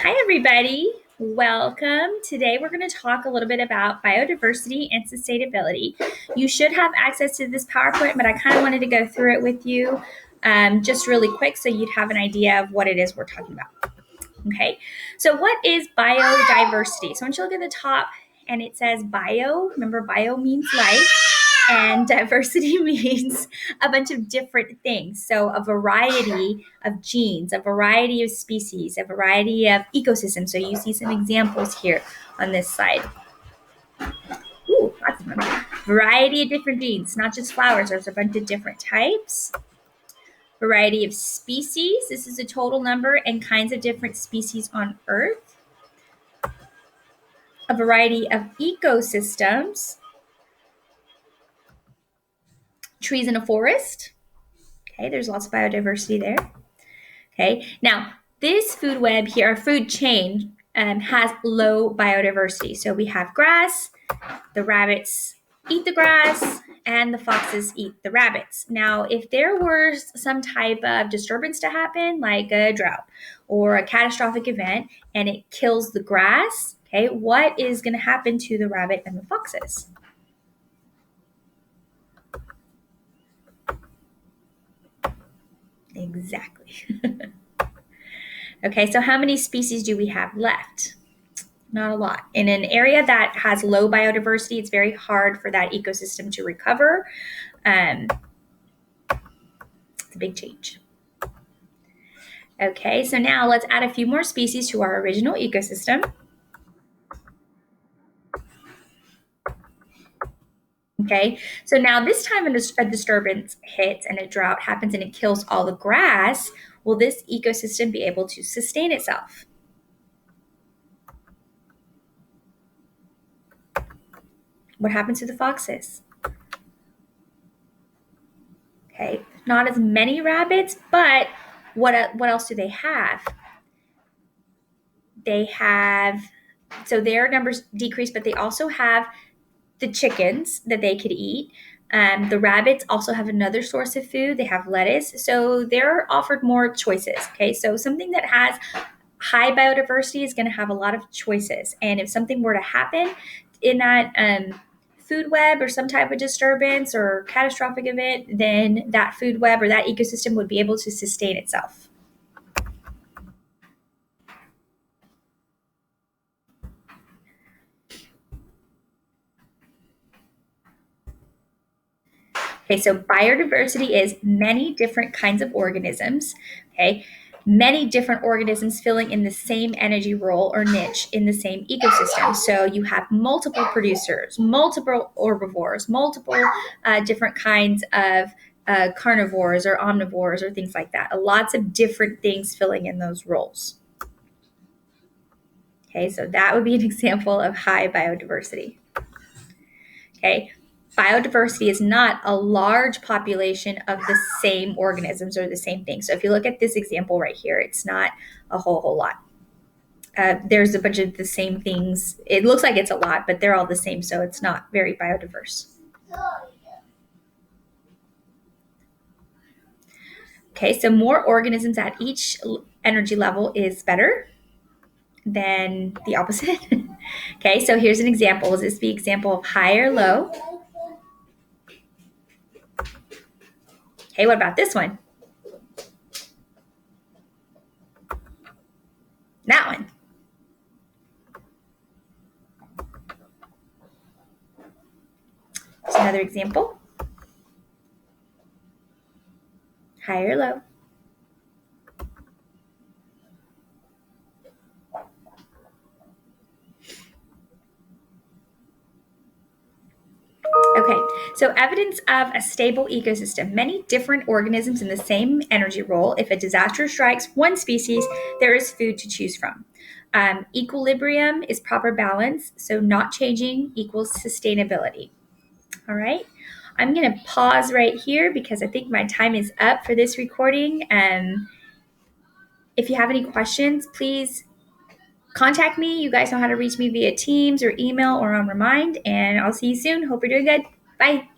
Hi, everybody. Welcome. Today, we're going to talk a little bit about biodiversity and sustainability. You should have access to this PowerPoint, but I kind of wanted to go through it with you just really quick so you'd have an idea of what it is we're talking about. Okay, so what is biodiversity? So, I want you to look at the top and it says bio. Remember, bio means life. And diversity means a bunch of different things. So, a variety of genes, a variety of species, a variety of ecosystems. So, you see some examples here on this slide. Ooh, lots of them. Variety of different genes, not just flowers, there's a bunch of different types. Variety of species. This is a total number and kinds of different species on Earth. A variety of ecosystems. Trees in a forest. Okay, there's lots of biodiversity there. Okay, now this food web here, our food chain, has low biodiversity. So we have grass, the rabbits eat the grass, and the foxes eat the rabbits. Now, if there were some type of disturbance to happen, like a drought or a catastrophic event, and it kills the grass, okay, what is going to happen to the rabbit and the foxes? Exactly. Okay, so how many species do we have left? Not a lot. In an area that has low biodiversity, it's very hard for that ecosystem to recover. It's a big change. Okay, so now let's add a few more species to our original ecosystem. Okay, so now this time a disturbance hits and a drought happens and it kills all the grass. Will this ecosystem be able to sustain itself? What happens to the foxes? Okay, not as many rabbits, but what else do they have? They have, so their numbers decrease, but they also have the chickens that they could eat. The rabbits also have another source of food. They have lettuce. So they're offered more choices. Okay, so something that has high biodiversity is going to have a lot of choices. And if something were to happen in that food web or some type of disturbance or catastrophic event, then that food web or that ecosystem would be able to sustain itself. Okay, so biodiversity is many different kinds of organisms, okay? Many different organisms filling in the same energy role or niche in the same ecosystem. So you have multiple producers, multiple herbivores, multiple different kinds of carnivores or omnivores or things like that. Lots of different things filling in those roles. Okay, so that would be an example of high biodiversity. Okay, biodiversity is not a large population of the same organisms or the same thing. So if you look at this example right here, it's not a whole lot. There's a bunch of the same things. It looks like it's a lot, but they're all the same, so it's not very biodiverse. Okay, so more organisms at each energy level is better than the opposite. Okay, so here's an example. Is this the example of high or low? Okay, what about this one? That one. Here's another example. High or low? Okay, so evidence of a stable ecosystem. Many different organisms in the same energy role. If a disaster strikes one species, there is food to choose from. Equilibrium is proper balance, so not changing equals sustainability. All right, I'm going to pause right here because I think my time is up for this recording. If you have any questions, please contact me. You guys know how to reach me via Teams or email or on Remind, and I'll see you soon. Hope you're doing good. Bye.